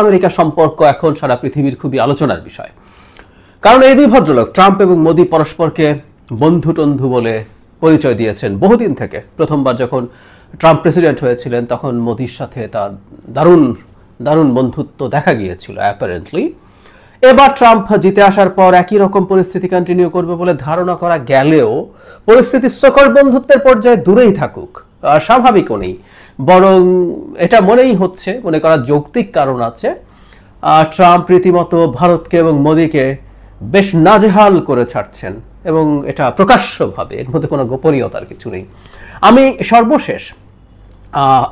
America সম্পর্ক এখন সারা পৃথিবীর খুবই আলোচনার বিষয়। কারণ এই দুই ভদ্রলোক ট্রাম্প এবং মোদি পরস্পরকে বন্ধু টন্ধু বলে পরিচয় দিয়েছেন বহুদিন থেকে। প্রথমবার যখন ট্রাম্প প্রেসিডেন্ট হয়েছিলেন তখন মোদির সাথে তার দারুণ দারুণ বন্ধুত্ব দেখা গিয়েছিল অ্যাপারেন্টলি। এবার ট্রাম্প জিতে আসার পর একই রকম পরিস্থিতি কন্টিনিউ করবে বলে ধারণা করা গেলেও পরিস্থিতি সকল বন্ধুত্বের পর্যায়ে দূরেই থাকুক স্বাভাবিকও নেই, বরং এটা মনে করা যৌক্তিক কারণ আছে। ট্রাম্প রীতিমতো ভারতকে এবং মোদিকে বেশ নাজেহাল করে ছাড়ছেন এবং এটা প্রকাশ্যভাবে, এর মধ্যে কোনো গোপনীয়তার কিছু নেই। আমি সর্বশেষ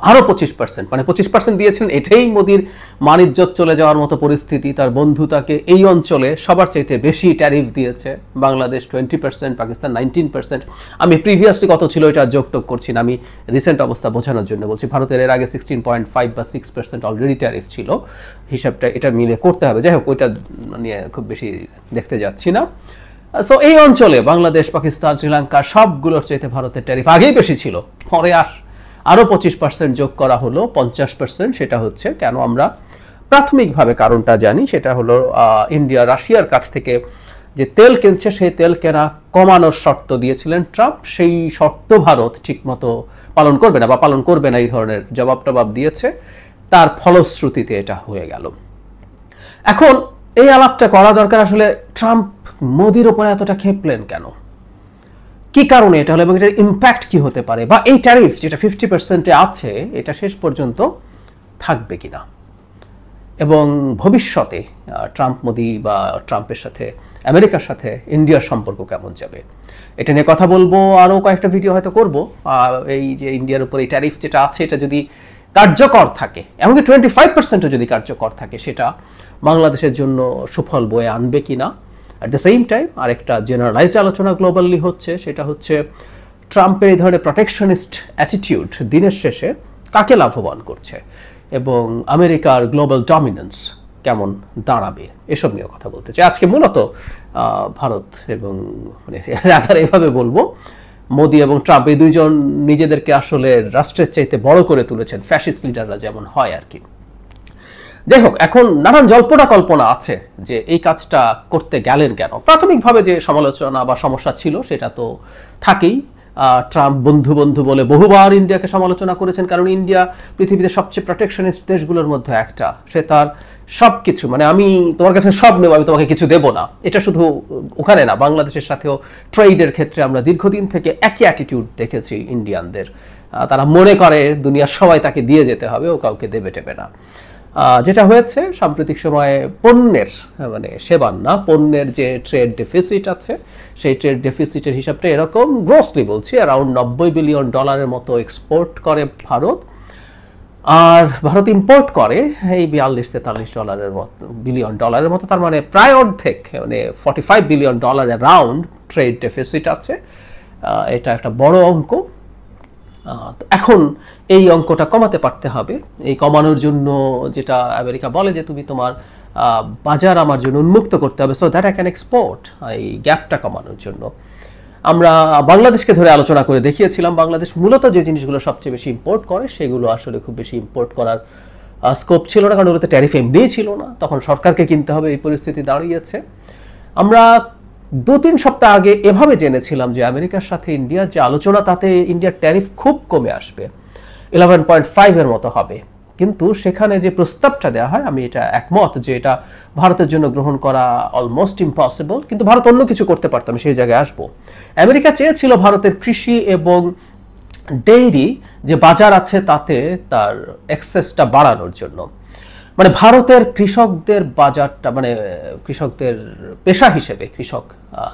আরও 25%, মানে 25% দিয়েছেন, এটাই মোদির মানিজ্যত চলে যাওয়ার মতো পরিস্থিতি। তার বন্ধু তাকে এই অঞ্চলে সবার চাইতে বেশি ট্যারিফ দিয়েছে, বাংলাদেশ 20%, পাকিস্তান 19%। আমি প্রিভিয়াসলি কত ছিল এটা যোগটোগ করছি না, আমি রিসেন্ট অবস্থা বোঝানোর জন্য বলছি। ভারতের এর আগে 16.5 বা 6% অলরেডি ট্যারিফ ছিল, হিসাবটা এটা মিলে করতে হবে। যাই হোক, ওইটা নিয়ে খুব বেশি দেখতে যাচ্ছি না। সো এই অঞ্চলে বাংলাদেশ, পাকিস্তান, শ্রীলঙ্কা সবগুলোর চাইতে ভারতের ট্যারিফ আগেই বেশি ছিল, পরে আরও 25% যোগ করা হলো 50%। সেটা হচ্ছে কেন আমরা প্রাথমিকভাবে কারণটা জানি, সেটা হলো ইন্ডিয়া রাশিয়ার কাছ থেকে যে তেল কিনছে সেই তেল কেনা কমানোর শর্ত দিয়েছিলেন ট্রাম্প। সেই শর্ত ভারত ঠিকমতো পালন করবে না বা পালন করবে না এই ধরনের জবাব দিয়েছে, তার ফলশ্রুতিতে এটা হয়ে গেল। এখন এই আলাপটা করা দরকার, আসলে ট্রাম্প মোদির ওপরে এতটা খেপলেন কেন, কি কারণে এটা হলো এবং এটার ইম্প্যাক্ট কি হতে পারে, বা এই ট্যারিফ যেটা 50%-এ আছে এটা শেষ পর্যন্ত থাকবে কিনা, এবং ভবিষ্যতে ট্রাম্প মোদি বা ট্রাম্পের সাথে আমেরিকার সাথে ইন্ডিয়ার সম্পর্ক কেমন যাবে, এটা নিয়ে কথা বলবো। আরও কয়েকটা ভিডিও হয়তো করবো। এই যে ইন্ডিয়ার উপর এই ট্যারিফ যেটা আছে এটা যদি কার্যকর থাকে, এমনকি 25%ও যদি কার্যকর থাকে, সেটা বাংলাদেশের জন্য সুফল বয়ে আনবে কিনা। অ্যাট দ্য সেম টাইম আরেকটা জেনারেলাইজড আলোচনা গ্লোবালি হচ্ছে, সেটা হচ্ছে ট্রাম্পের এই ধরনের প্রোটেকশনিস্ট অ্যাটিটিউড দিনের শেষে কাকে লাভবান করছে এবং আমেরিকার গ্লোবাল ডমিনেন্স কেমন দাঁড়াবে, এসব নিয়ে কথা বলতে চাই আজকে। মূলত ভারত এবং এভাবে বলবো, মোদি এবং ট্রাম্প এই দুইজন নিজেদেরকে আসলে রাষ্ট্রের চাইতে বড় করে তুলেছেন, ফ্যাসিস্ট লিডাররা যেমন হয় আর কি। যাই হোক, এখন নানান জল্পনা কল্পনা আছে যে এই কাজটা করতে গেলেন কেন। প্রাথমিকভাবে যে সমালোচনা বা সমস্যা ছিল সেটা তো থাকেই। ট্রাম্প বন্ধু বলে বহুবার ইন্ডিয়াকে সমালোচনা করেছেন, কারণ ইন্ডিয়া পৃথিবীতে সবচেয়ে প্রোটেকশনিস্ট দেশগুলোর মধ্যে একটা। সে তার সব কিছু, মানে আমি তোমার কাছে সব নেব, আমি তোমাকে কিছু দেবো না। এটা শুধু ওখানে না, বাংলাদেশের সাথেও ট্রেডের ক্ষেত্রে আমরা দীর্ঘদিন থেকে একই অ্যাটিটিউড দেখেছি ইন্ডিয়ানদের। তারা মনে করে দুনিয়ার সবাই তাকে দিয়ে যেতে হবে, ও কাউকে দেবে টেবে না। যেটা হয়েছে সাম্প্রতিক সময়ে পণ্যের, মানে সেবার না, পণ্যের যে ট্রেড ডেফিসিট আছে, সেই ট্রেড ডেফিসিটের হিসাবটা এরকম, গ্রসলি বলছি, অ্যারাউন্ড $90 বিলিয়ন মতো এক্সপোর্ট করে ভারত, আর ভারত ইম্পোর্ট করে এই $42-43 বিলিয়ন মতো। তার মানে প্রায় অর্ধেক, মানে $45 বিলিয়ন অ্যারাউন্ড ট্রেড ডেফিসিট আছে। এটা একটা বড় অঙ্ক। এখন এই অঙ্কটা কমাতে পারতে হবে। এই কমানোর জন্য যেটা আমেরিকা বলে যে তুমি তোমার বাজার আমার জন্য উন্মুক্ত করতে হবে, so that I can export. এই গ্যাপটা কমানোর জন্য আমরা বাংলাদেশকে ধরে আলোচনা করে দেখিয়েছিলাম, বাংলাদেশ মূলত যে জিনিসগুলো সবচেয়ে বেশি ইম্পোর্ট করে সেগুলো আসলে খুব বেশি ইম্পোর্ট করার স্কোপ ছিল না, কারণ ওগুলোতে ট্যারিফ এমনিই ছিল না, তখন সরকারকে কিনতে হবে, এই পরিস্থিতি দাঁড়িয়েছে। আমরা 2-3 সপ্তাহ আগে এভাবে জেনেছিলাম যে আমেরিকার সাথে ইন্ডিয়ার যে আলোচনা, তাতে ইন্ডিয়ার ট্যারিফ খুব কমে আসবে, 11.5 মতো হবে। কিন্তু সেখানে যে প্রস্তাবটা দেওয়া হয়, আমি এটা একমত যে এটা ভারতের জন্য গ্রহণ করা অলমোস্ট ইম্পসিবল, কিন্তু ভারত অন্য কিছু করতে পারতাম, সেই জায়গায় আসবো। আমেরিকা চেয়েছিল ভারতের কৃষি এবং ডেইরি যে বাজার আছে তাতে তার অ্যাক্সেসটা বাড়ানোর জন্য, মানে ভারতের কৃষকদের বাজারটা, মানে কৃষকদের পেশা হিসেবে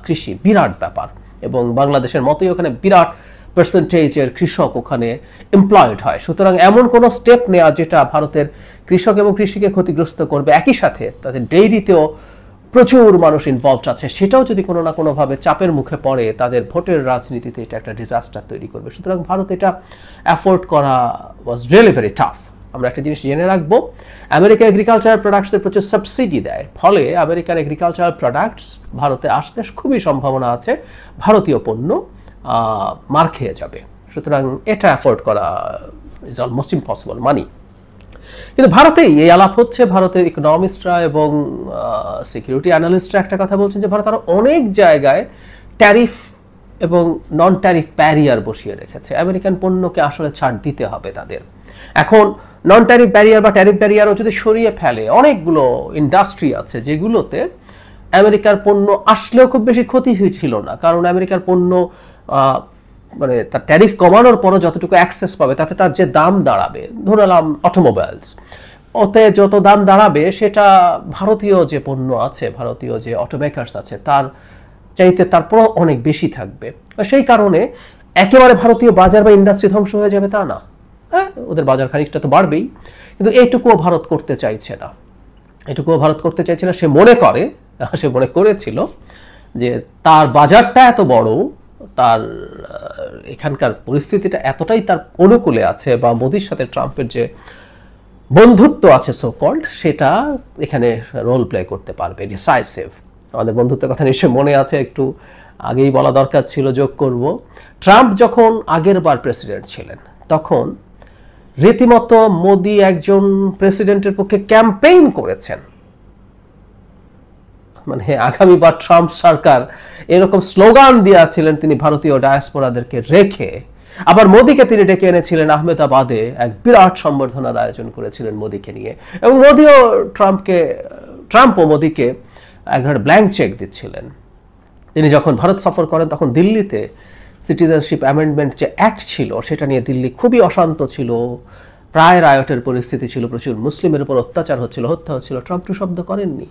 কৃষি বিরাট ব্যাপার, এবং বাংলাদেশের মতোই ওখানে বিরাট পার্সেন্টেজের কৃষক ওখানে এমপ্লয়েড হয়। সুতরাং এমন কোনো স্টেপ নেওয়া যেটা ভারতের কৃষক এবং কৃষিকে ক্ষতিগ্রস্ত করবে, একই সাথে তাদের ডেইরিতেও প্রচুর মানুষ ইনভলভড আছে, সেটাও যদি কোনো না কোনোভাবে চাপের মুখে পড়ে, তাদের ভোটের রাজনীতিতে এটা একটা ডিজাস্টার তৈরি করবে। সুতরাং ভারত এটা অ্যাফোর্ড করা ওয়াজ রিয়েলি ভেরি টাফ। আমরা একটা জিনিস জেনে রাখবো, আমেরিকা এগ্রিকালচারাল প্রোডাক্টসের প্রচুর সাবসিডি দেয়, ফলে আমেরিকার এগ্রিকালচারাল প্রোডাক্টস ভারতে আসলে খুবই সম্ভাবনা আছে ভারতীয় পণ্য মার খেয়ে যাবে। সুতরাং এটা অ্যাফোর্ড করা ইজ অলমোস্ট ইম্পসিবল মানি। কিন্তু ভারতেই এই আলাপ হচ্ছে, ভারতের ইকোনমিস্টরা এবং সিকিউরিটি অ্যানালিস্টরা একটা কথা বলছেন যে ভারত আরো অনেক জায়গায় ট্যারিফ এবং নন ট্যারিফ ব্যারিয়ার বসিয়ে রেখেছে। আমেরিকান পণ্যকে আসলে ছাড় দিতে হবে তাদের। এখন নন ট্যারিফ ব্যারিয়ার বা ট্যারিফ ব্যারিয়ারও যদি সরিয়ে ফেলে, অনেকগুলো ইন্ডাস্ট্রি আছে যেগুলোতে আমেরিকার পণ্য আসলেও খুব বেশি ক্ষতি হয়েছিল না, কারণ আমেরিকার পণ্য মানে তার ট্যারিফ কমানোর পরও যতটুকু অ্যাক্সেস পাবে তাতে তার যে দাম দাঁড়াবে, ধরলাম অটোমোবাইলস, ওতে যত দাম দাঁড়াবে সেটা ভারতীয় যে পণ্য আছে, ভারতীয় যে অটোমেকার্স আছে তার চাইতে তারপরও অনেক বেশি থাকবে। সেই কারণে একেবারে ভারতীয় বাজার বা ইন্ডাস্ট্রি ধ্বংস হয়ে যাবে তা না, হ্যাঁ ওদের বাজার খানিকটা তো বাড়বেই, কিন্তু এইটুকুও ভারত করতে চাইছে না। এটুকুও ভারত করতে চাইছে না। সে মনে করেছিল যে তার বাজারটা এত বড়, তার এখানকার পরিস্থিতিটা এতটাই তার অনুকূলে আছে, বা মোদির সাথে ট্রাম্পের যে বন্ধুত্ব আছে সো কল্ড, সেটা এখানে রোল প্লে করতে পারবে, ডিসাইসিভ। আমাদের বন্ধুত্বের কথা নিশ্চয়ই মনে আছে, একটু আগেই বলা দরকার ছিল, যোগ করব। ট্রাম্প যখন আগের বার প্রেসিডেন্ট ছিলেন তখন রীতিমতো মোদি একজন প্রেসিডেন্টের পক্ষে ক্যাম্পেইন করেছেন, মানে আগামীবার ট্রাম্প সরকার এরকম স্লোগান দিয়েছিলেন তিনি ভারতীয় ডায়াসপোরাদেরকে রেখে। আবার মোদিকে তিনি ডেকে এনেছিলেন আহমেদাবাদে, এক বিরাট সম্বর্ধনার আয়োজন করেছিলেন মোদিকে নিয়ে, এবং ট্রাম্পও মোদিকে এক ধরনের ব্ল্যাঙ্ক চেক দিচ্ছিলেন। তিনি যখন ভারত সফর করেন তখন দিল্লিতে সিটিজেনশিপ অ্যামেন্ডমেন্ট যে অ্যাক্ট ছিল সেটা নিয়ে দিল্লি খুবই অশান্ত ছিল, প্রায় রায়টের পরিস্থিতি ছিল, প্রচুর মুসলিমের উপর অত্যাচার হচ্ছিল, হত্যা হচ্ছিল, ট্রাম্প টু শব্দ করেননি।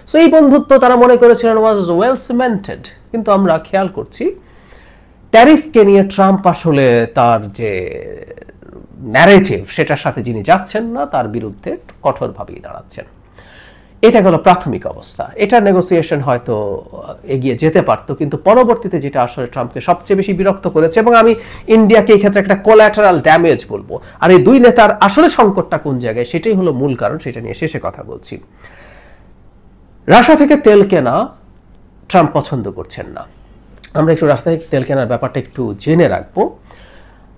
সো এই বন্ধুত্ব তারা মনে করেছিলেন ওয়াজ ওয়েল সিমেন্টেড। কিন্তু আমরা খেয়াল করছি ট্যারিফকে নিয়ে ট্রাম্প আসলে তার যে ন্যারেটিভ সেটার সাথে যিনি যাচ্ছেন না, তার বিরুদ্ধে কঠোরভাবেই দাঁড়াচ্ছেন। এটা গেল প্রাথমিক অবস্থা। এটা নেগোসিয়েশন হয়তো এগিয়ে যেতে পারতো, কিন্তু পরবর্তীতে যেটা আসলে ট্রাম্পকে সবচেয়ে বেশি বিরক্ত করেছে, এবং আমি ইন্ডিয়াকে এই ক্ষেত্রে একটা কোল্যাটারাল ড্যামেজ বলবো, আর এই দুই নেতার আসলে সংকটটা কোন জায়গায় সেটাই হলো মূল কারণ। সেটা নিয়ে শেষে কথা বলছি। রাশিয়া থেকে তেল কেনা ট্রাম্প পছন্দ করছেন না। আমরা একটু রাস্তা থেকে তেল কেনার ব্যাপারটা একটু জেনে রাখবো।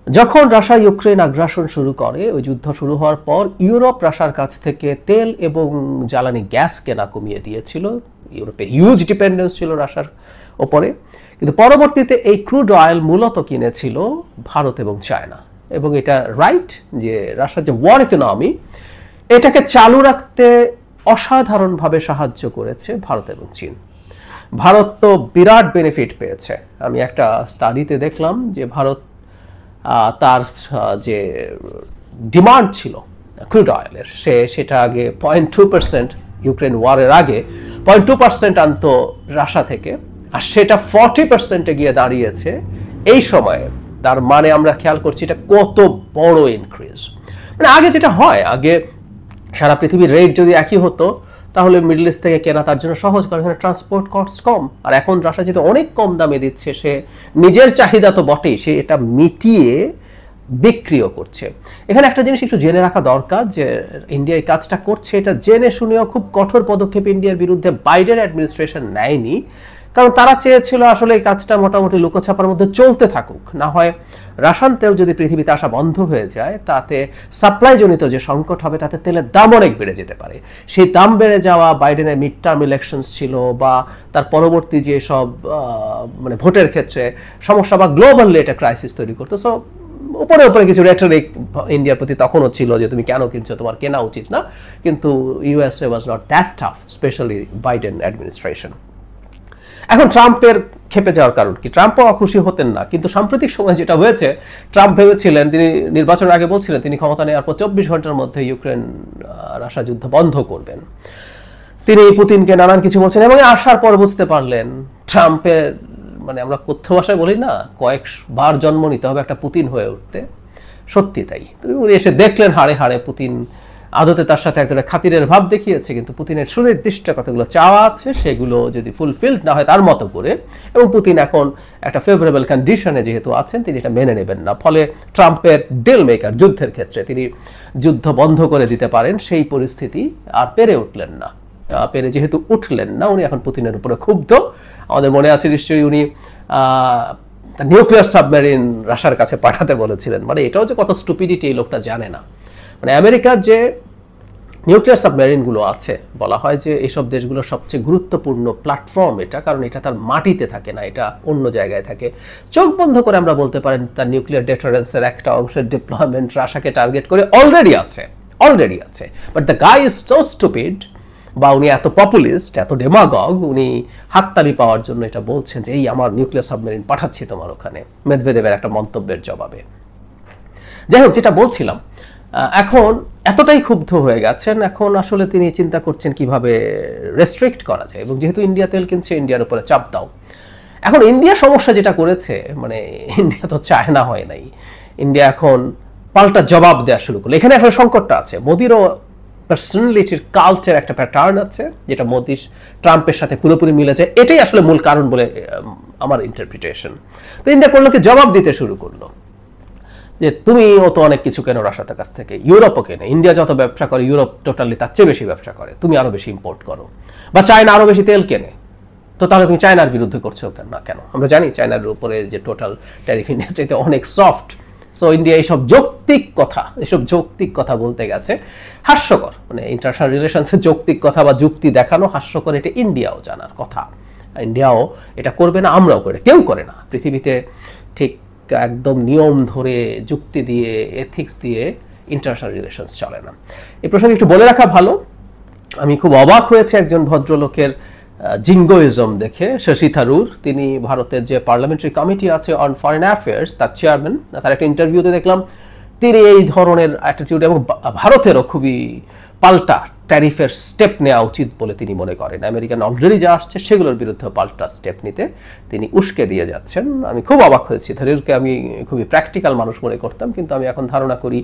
যখন রাশিয়া ইউক্রেন আগ্রাসন শুরু করে, ওই যুদ্ধ শুরু হওয়ার পর ইউরোপ রাশিয়ার কাছ থেকে তেল এবং জ্বালানি গ্যাস কেনা কমিয়ে দিয়েছিল। ইউরোপের হিউজ ডিপেন্ডেন্স ছিল রাশিয়ার ওপরে, কিন্তু পরবর্তীতে এই ক্রুড অয়েল মূলত কিনেছিল ভারত এবং চায়না। এবং এটা রাইট যে রাশিয়ার যে ওয়ার ইকোনমি, এটাকে চালু রাখতে অসাধারণভাবে সাহায্য করেছে ভারত এবং চীন। ভারত তো বিরাট বেনিফিট পেয়েছে। আমি একটা স্টাডিতে দেখলাম যে ভারত তার যে ডিমান্ড ছিল ক্রুড অয়েলের, সেটা আগে 0.2%, ইউক্রেন ওয়ারের আগে 0.2% আনতো রাশিয়া থেকে, আর সেটা 40% গিয়ে দাঁড়িয়েছে এই সময়ে। তার মানে আমরা খেয়াল করছি এটা কত বড় ইনক্রিজ। মানে আগে যেটা হয়, আগে সারা পৃথিবীর রেট যদি একই হতো তাহলে মিডল ইস্ট থেকে কেনা তার জন্য সহজ, কারণ এখানে ট্রান্সপোর্ট কস্ট কম। আর এখন রাশিয়া যেহেতু অনেক কম দামে দিচ্ছে, সে নিজের চাহিদা তো বটেই, সে এটা মিটিয়ে বিক্রিও করছে। এখানে একটা জিনিস একটু জেনে রাখা দরকার, যে ইন্ডিয়া এই কাজটা করছে এটা জেনে শুনেও খুব কঠোর পদক্ষেপ ইন্ডিয়ার বিরুদ্ধে বাইডেন অ্যাডমিনিস্ট্রেশন নেয়নি, কারণ তারা চেয়েছিল আসলে এই কাজটা মোটামুটি লুকোছাপার মধ্যে চলতে থাকুক। না হয় রাসায়ন তেল যদি পৃথিবীতে আসা বন্ধ হয়ে যায়, তাতে সাপ্লাইজনিত যে সংকট হবে, তাতে তেলের দাম অনেক বেড়ে যেতে পারে। সেই দাম বেড়ে যাওয়া, বাইডেনের মিড টার্ম ইলেকশনস ছিল, বা তার পরবর্তী যে সব মানে ভোটের ক্ষেত্রে সমস্যা, বা গ্লোবালি এটা ক্রাইসিস তৈরি করতো। সো উপরে উপরে কিছু রেটরিক ইন্ডিয়ার প্রতি তখনও ছিল যে তুমি কেন কিনছো, তোমার কেনা উচিত না। কিন্তু USA was not that tough, specially Biden administration. এখন ট্রাম্পের খেপে যাওয়ার কারণ কি? ট্রাম্পও অখুশি হতেন না, কিন্তু সাম্প্রতিক সময় যেটা হয়েছে, ট্রাম্প ভেবেছিলেন, তিনি নির্বাচনের আগে বলছিলেন তিনি ক্ষমতা নেওয়ার পর 24 ঘন্টার মধ্যে ইউক্রেন রাশিয়া যুদ্ধ বন্ধ করবেন। তিনি পুতিনকে নানান কিছু বলছেন, এবং আসার পর বুঝতে পারলেন ট্রাম্পের, মানে আমরা কথ্য ভাষায় বলি না, কয়েকবার জন্ম নিতে হবে একটা পুতিন হয়ে উঠতে, সত্যি তাই। উনি এসে দেখলেন হাড়ে হাড়ে পুতিন আদতে তার সাথে এক ধরনের খাতিরের ভাব দেখিয়েছে, কিন্তু পুতিনের সুনির্দিষ্ট কতগুলো চাওয়া আছে, সেগুলো যদি ফুলফিলড না হয় তার মতো করে, এবং পুতিন এখন একটা ফেভারেবল কন্ডিশনে যেহেতু আছেন, তিনি এটা মেনে নেবেন না। ফলে ট্রাম্পের ডিল মেকার, যুদ্ধের ক্ষেত্রে তিনি যুদ্ধ বন্ধ করে দিতে পারেন, সেই পরিস্থিতি আর পেরে উঠলেন না। যেহেতু উঠলেন না, উনি এখন পুতিনের উপরে ক্ষুব্ধ। আমাদের মনে আছে নিশ্চয়ই উনি নিউক্লিয়ার সাবমেরিন রাশিয়ার কাছে পাঠাতে বলেছিলেন। মানে এটাও যে কত স্টুপিডিটি এই লোকটা জানে না। মানে আমেরিকার যে নিউক্লিয়ার সাবমেরিনগুলো আছে, বলা হয় যে এইসব দেশগুলোর সবচেয়ে গুরুত্বপূর্ণ প্ল্যাটফর্ম এটা, কারণ এটা তার মাটিতে থাকে না, এটা অন্য জায়গায় থাকে। চোখ বন্ধ করে আমরা বলতে পারেন তার নিউক্লিয়ার ডেটারেন্সের একটা অংশের ডিপ্লয়মেন্ট রাশিয়াকে টার্গেট করে অলরেডি আছে। But the guy is so stupid, বা উনি এত পপুলিস্ট, এত ডেমাগগ, উনি হাততালি পাওয়ার জন্য এটা বলছেন যে এই আমার নিউক্লিয়ার সাবমেরিন পাঠাচ্ছি তোমার ওখানে, মেদভেদেবের একটা মন্তব্যের জবাবে। যাই হোক, যেটা বলছিলাম, এখন এতটাই ক্ষুব্ধ হয়ে গেছেন, এখন আসলে তিনি চিন্তা করছেন কিভাবে রেস্ট্রিক্ট করা যায়, এবং যেহেতু ইন্ডিয়া তেল কিনছে, ইন্ডিয়ার উপরে চাপ দাও। এখন ইন্ডিয়া সমস্যা যেটা করেছে, মানে ইন্ডিয়া তো চায়না হয় নাই, ইন্ডিয়া এখন পাল্টা জবাব দেওয়া শুরু করলো। এখানে আসলে সংকটটা আছে, মোদিরও পার্সোনালিটির কালচার একটা প্যাটার্ন আছে যেটা মোদি ট্রাম্পের সাথে পুরোপুরি মিলে যায়, এটাই আসলে মূল কারণ বলে আমার ইন্টারপ্রিটেশন। তো ইন্ডিয়া করলো কি, জবাব দিতে শুরু করলো যে তুমি ও তো অনেক কিছু কেনো রাশিয়ার কাছ থেকে, ইউরোপও কেনে, ইন্ডিয়া যত ব্যবসা করে ইউরোপ টোটালি তার চেয়ে বেশি ব্যবসা করে, তুমি আরো বেশি ইম্পোর্ট করো, বা চায়না আরো বেশি তেল কেনে, তো তাহলে তুমি চায়নার বিরুদ্ধে করছো না কেন? আমরা জানি চায়নার উপরে যে টোটাল ট্যারিফ ইন্ডিয়া চাইতে অনেক সফট। সো ইন্ডিয়া এইসব যৌক্তিক কথা বলতে গেছে, হাস্যকর, মানে ইন্টারন্যাশনাল রিলেশনসের যৌক্তিক কথা বা যুক্তি দেখানো হাস্যকর, এটা ইন্ডিয়াও জানার কথা। ইন্ডিয়াও এটা করবে না, আমরাও করে, কেউ করে না পৃথিবীতে ঠিক একদম নিয়ম ধরে যুক্তি দিয়ে এথিক্স দিয়ে ইন্টারন্যাশনাল রিলেশনস চলে না। এই প্রসঙ্গে একটু বলে রাখা ভালো, আমি খুব অবাক হয়েছে একজন ভদ্রলোকের জিঙ্গোইজম দেখে, শশী থারুর, তিনি ভারতের যে পার্লামেন্টারি কমিটি আছে অন ফরেন অ্যাফেয়ার্স, তার চেয়ারম্যান, তার একটা ইন্টারভিউতে দেখলাম তিনি এই ধরনের অ্যাটিটিউড, এবং ভারতেরও খুবই পাল্টা ট্যারিফের স্টেপ নেওয়া উচিত বলে তিনি মনে করেন। আমেরিকান অলরেডি যা আসছে সেগুলোর বিরুদ্ধে পাল্টা স্টেপ নিতে তিনি উস্কে দিয়ে যাচ্ছেন। আমি খুব অবাক হয়েছি, থারুরকে আমি খুবই প্র্যাকটিক্যাল মানুষ মনে করতাম, কিন্তু আমি এখন ধারণা করি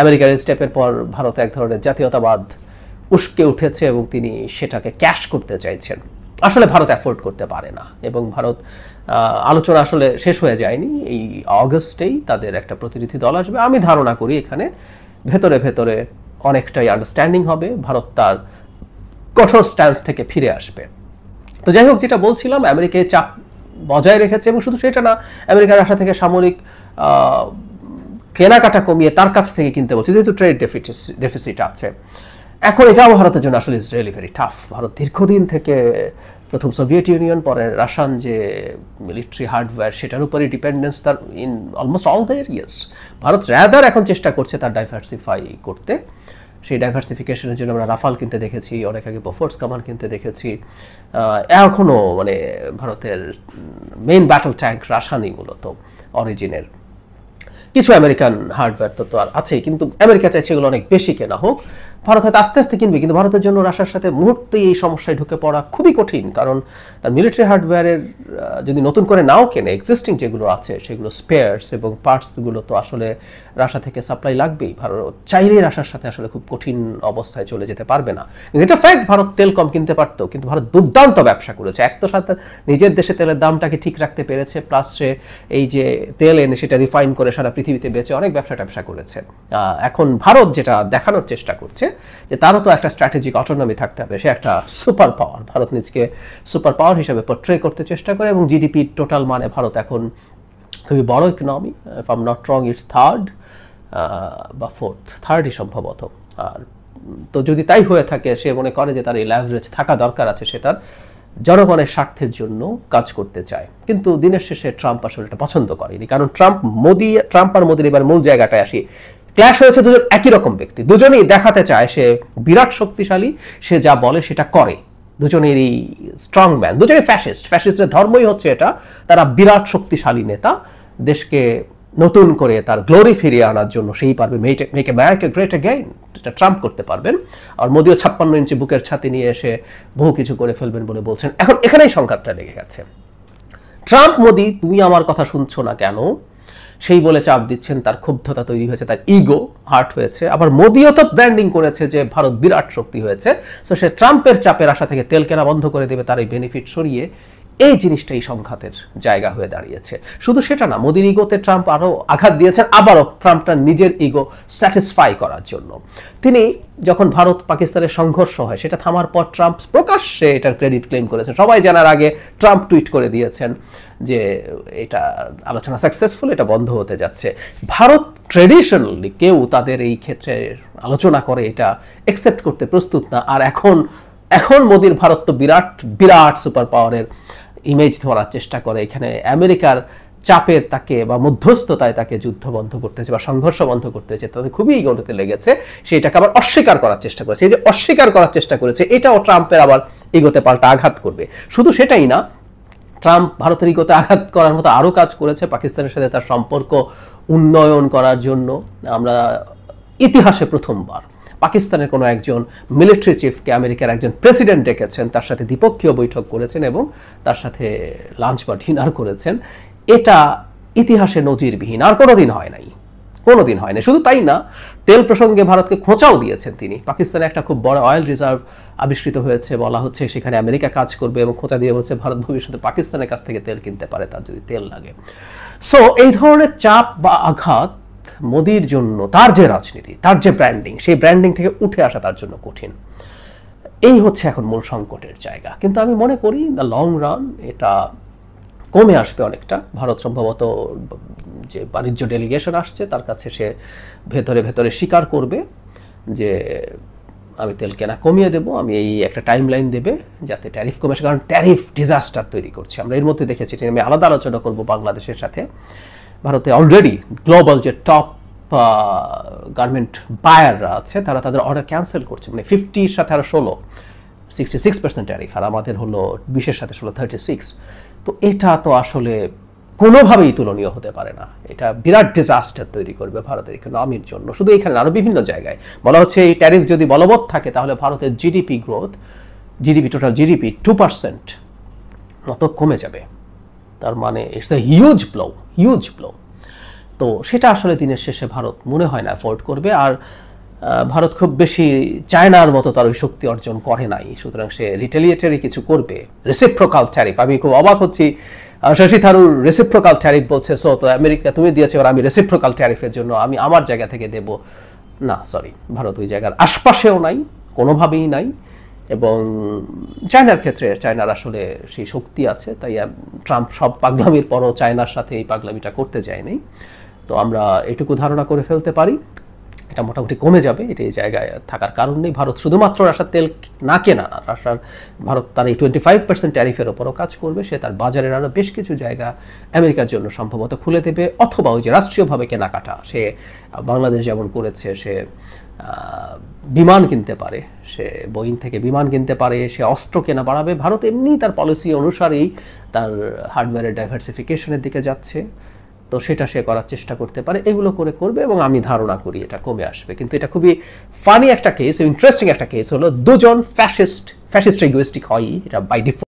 আমেরিকার স্টেপের পর ভারতে এক ধরনের জাতীয়তাবাদ উস্কে উঠেছে এবং তিনি সেটাকে ক্যাশ করতে চাইছেন। আসলে ভারত অ্যাফোর্ড করতে পারে না, এবং ভারত আলোচনা আসলে শেষ হয়ে যায়নি, এই অগস্টেই তাদের একটা প্রতিনিধি দল আসবে। আমি ধারণা করি এখানে ভেতরে অনেকটাই আন্ডারস্ট্যান্ডিং হবে, ভারত তার কঠোর স্ট্যান্স থেকে ফিরে আসবে। তো যাই হোক, যেটা বলছিলাম, আমেরিকায় চাপ বজায় রেখেছে, এবং শুধু সেটা না, আমেরিকার রাশিয়া থেকে সামরিক কেনাকাটা কমিয়ে তার কাছ থেকে কিনতে বলছে, যেহেতু ট্রেড ডেফিসিট আছে। এখন এটাও ভারতের জন্য আসলে is really very tough. Bharat দীর্ঘদিন থেকে প্রথম সোভিয়েত ইউনিয়ন, পরে রাশিয়ান যে মিলিটারি হার্ডওয়্যার, সেটার উপরে ডিপেন্ডেন্স তার in almost all the areas. Bharat rather এখন চেষ্টা করছে তার ডাইভার্সিফাই করতে। সেই ডাইভার্সিফিকেশনের জন্য আমরা রাফাল কিনতে দেখেছি, অনেক আগে বোফোর্স কামান কিনতে দেখেছি। এখনও মানে ভারতের মেইন ব্যাটল ট্যাঙ্ক রাশিয়ানই মূলত অরিজিনের। কিছু আমেরিকান হার্ডওয়্যার তো আর আছেই, কিন্তু আমেরিকা চাইছে এগুলো অনেক বেশি কেনা হোক। ভারত হয়তো আস্তে আস্তে কিনবে, কিন্তু ভারতের জন্য রাশিয়ার সাথে মুহূর্তেই এই সমস্যায় ঢুকে পড়া খুবই কঠিন, কারণ তার মিলিটারি হার্ডওয়্যারের যদি নতুন করে নাও কেনে, এক্সিস্টিং যেগুলো আছে সেগুলো স্পেয়ার্স এবং পার্টসগুলো তো আসলে রাশিয়া থেকে সাপ্লাই লাগবেই। ভারত চাইলেই রাশিয়ার সাথে আসলে খুব কঠিন অবস্থায় চলে যেতে পারবে না। এটা ফ্যাক্ট, ভারত তেল কম কিনতে পারতো, কিন্তু ভারত দুর্দান্ত ব্যবসা করেছে। এক তো সাথে নিজের দেশে তেলের দামটাকে ঠিক রাখতে পেরেছে, প্লাস সে এই যে তেল এনে সেটা রিফাইন করে সারা পৃথিবীতে বেচে অনেক ব্যবসা করেছে। এখন ভারত যেটা দেখানোর চেষ্টা করছে যে তারও তো একটা স্ট্র্যাটেজিক অটোনমি থাকতে হবে, সে একটা সুপার পাওয়ার। ভারত নিজকে সুপার পাওয়ার হিসেবে পোর্ট্রে করতে চেষ্টা করে, এবং জিডিপি টোটাল মানে ভারত এখন খুবই বড় economy. If I am not wrong, it's third বা ফোর্থ, থার্ডই সম্ভবত। আর তো যদি তাই হয়ে থাকে, সে মনে করে যে তার এই লেভারেজ থাকা দরকার আছে, সে তার জনগণের স্বার্থের জন্য কাজ করতে চায়। কিন্তু দিনের শেষে ট্রাম্প আসলে এটা পছন্দ করেনি, কারণ ট্রাম্প আর মোদির এবার মূল জায়গাটায় আসি। ক্ল্যাশ হয়েছে দুজন একই রকম ব্যক্তি, দুজনেই দেখাতে চায় সে বিরাট শক্তিশালী, সে যা বলে সেটা করে। দুজনেরই স্ট্রং ম্যান, দুজনেই ফ্যাসিস্টের ধর্মই হচ্ছে এটা, তারা বিরাট শক্তিশালী নেতা। দেশকে নতুন করে তার গ্লোরি ফিরিয়ে আনার জন্য সেই পারবে, মেক আমেরিকা গ্রেট অ্যাগেইন, এটা ট্রাম্প করতে পারবেন। আর মোদিও 56 ইঞ্চি বুকের ছাতি নিয়ে এসে বহু কিছু করে ফেলবেন বলে বলছেন। এখন এখানেই সংঘাতটা লেগে গেছে। ট্রাম্প মোদি, তুমি আমার কথা শুনছো না কেন, সেই বলে চাপ দিচ্ছেন, তার ক্ষুব্ধতা তৈরি হয়েছে, তার ইগো হার্ট হয়েছে। আবার মোদিও তো ব্র্যান্ডিং করেছে যে ভারত বিরাট শক্তি হয়েছে, সো সে ট্রাম্পের চাপের আশা থেকে তেল কেনা বন্ধ করে দেবে, তার এই বেনিফিট সরিয়ে এই জিনিসটাই সংঘাতের জায়গা হয়ে দাঁড়িয়েছে। শুধু সেটা না, মোদির ইগোতে ট্রাম্প আরও আঘাত দিয়েছেন, আবারও ট্রাম্পটা নিজের ইগো স্যাটিসফাই করার জন্য। তিনি যখন ভারত পাকিস্তানের সংঘর্ষ হয় সেটা থামার পর ট্রাম্প প্রকাশ্যে এটার ক্রেডিট ক্লেম করেছেন। সবাই জানার আগে ট্রাম্প টুইট করে দিয়েছেন যে এটা আলোচনা সাকসেসফুল, এটা বন্ধ হতে যাচ্ছে। ভারত ট্রেডিশনালি কেউ তাদের এই ক্ষেত্রে আলোচনা করে এটা অ্যাকসেপ্ট করতে প্রস্তুত না। আর এখন মোদির ভারত তো বিরাট বিরাট সুপার পাওয়ারের ইমেজ ধরার চেষ্টা করে। এখানে আমেরিকার চাপে তাকে বা মধ্যস্থতায় তাকে যুদ্ধ বন্ধ করতে হয়েছে বা সংঘর্ষ বন্ধ করতে হয়েছে, তাদের খুবই ইগোতে লেগেছে। সেটাকে আবার অস্বীকার করার চেষ্টা করেছে। এই যে অস্বীকার করার চেষ্টা করেছে, এটাও ট্রাম্পের আবার ইগোতে পাল্টা আঘাত করবে। শুধু সেটাই না, ট্রাম্প ভারতের ইগোতে আঘাত করার মতো আরও কাজ করেছে পাকিস্তানের সাথে তার সম্পর্ক উন্নয়ন করার জন্য। আমরা ইতিহাসে প্রথমবার পাকিস্তানের কোনো একজন মিলিটারি চিফকে আমেরিকার একজন প্রেসিডেন্ট ডেকেছেন, তার সাথে দ্বিপক্ষীয় বৈঠক করেছেন এবং তার সাথে লাঞ্চ বা ডিনার করেছেন। এটা ইতিহাসে নজিরবিহীন, আর কোনোদিন হয় নাই, কোনোদিন হয় না। শুধু তাই না, তেল প্রসঙ্গে ভারতকে খোঁচাও দিয়েছেন তিনি। পাকিস্তানে একটা খুব বড় অয়েল রিজার্ভ আবিষ্কৃত হয়েছে, বলা হচ্ছে সেখানে আমেরিকা কাজ করবে, এবং খোঁচা দিয়ে বলছে ভারত ভবিষ্যতে পাকিস্তানের কাছ থেকে তেল কিনতে পারে তার যদি তেল লাগে। সো এই ধরনের চাপ বা আঘাত মোদির জন্য, তার যে রাজনীতি, তার যে ব্র্যান্ডিং, সেই ব্র্যান্ডিং থেকে উঠে আসা তার জন্য কঠিন। এই হচ্ছে এখন মূল সংকটের জায়গা। কিন্তু আমি মনে করি দ্য লং রান এটা কমে আসবে অনেকটা। ভারত সম্ভবত যে বাণিজ্য ডেলিগেশন আসছে তার কাছে সে ভেতরে ভেতরে স্বীকার করবে যে আমি তেল কেনা কমিয়ে দেবো, আমি এই একটা টাইম লাইন দেবে যাতে ট্যারিফ কমে আসে। কারণ ট্যারিফ ডিজাস্টার তৈরি করছে। আমরা এর মধ্যে দেখেছি, আমি আলাদা আলোচনা করব বাংলাদেশের সাথে। ভারতে অলরেডি গ্লোবাল যে টপ গার্মেন্ট বায়াররা আছে তারা তাদের অর্ডার ক্যান্সেল করছে, মানে 50-র সাথে আরও 66% ট্যারিফ, আর আমাদের হলো 20-এর সাথে 36। তো এটা তো আসলে কোনোভাবেই তুলনীয় হতে পারে না। এটা বিরাট ডিজাস্টার তৈরি করবে ভারতের ইকোনমির জন্য। শুধু এখানে আরও বিভিন্ন জায়গায় বলা হচ্ছে এই ট্যারিফ যদি বলবৎ থাকে তাহলে ভারতের জিডিপি গ্রোথ, টোটাল জিডিপি 2% মতো কমে যাবে। তার মানে ইটস এ হিউজ ব্লো। তো সেটা আসলে দিনের শেষে ভারত মনে হয় না অ্যাফোর্ড করবে। আর ভারত খুব বেশি চায়নার মতো তার ওই শক্তি অর্জন করে নাই, সুতরাং সে রিটেলিয়েটারি কিছু করবে। রেসিপ্রোকাল ট্যারিফ, আমি খুব অবাক হচ্ছি শশী থারুর রেসিপ্রোকাল ট্যারিফ বলছে। সো তো আমেরিকা তুমি দিয়েছে, এবার আমি রেসিপ্রোকাল ট্যারিফের জন্য আমি আমার জায়গা থেকে দেব না। সরি, ভারত ওই জায়গার আশপাশেও নাই, কোনোভাবেই নাই। এবং চায়নার ক্ষেত্রে চায়নার আসলে সেই শক্তি আছে, তাই ট্রাম্প সব পাগলামির পরও চায়নার সাথে এই পাগলামিটা করতে যায়নি। তো আমরা এটুকু ধারণা করে ফেলতে পারি এটা মোটামুটি কমে যাবে। এটা এই জায়গায় থাকার কারণ নেই। ভারত শুধুমাত্র রাশিয়ার তেল না কেনা না, ভারত তার এই 25% ট্যারিফের ওপরও কাজ করবে। সে তার বাজারের আরও বেশ কিছু জায়গা আমেরিকার জন্য সম্ভবত খুলে দেবে, অথবা ওই যে রাষ্ট্রীয়ভাবে কেনাকাটা, সে বাংলাদেশ যেমন করেছে, সে বিমান কিনতে পারে, সে বোয়িং থেকে বিমান কিনতে পারে, সে অস্ত্র কেনা বাড়াবে। ভারত এমনি তার পলিসি অনুসারেই তার হার্ডওয়্যারের ডাইভার্সিফিকেশনের দিকে যাচ্ছে, তো সেটা সে করার চেষ্টা করতে পারে। এগুলো করবে এবং আমি ধারণা করি এটা কমে আসবে। কিন্তু এটা খুবই ফানি একটা কেস, ইন্টারেস্টিং একটা কেস হলো দুজন ফ্যাসিস্ট ইগোইস্টিক হয়, এটা বাই ডিফল্ট।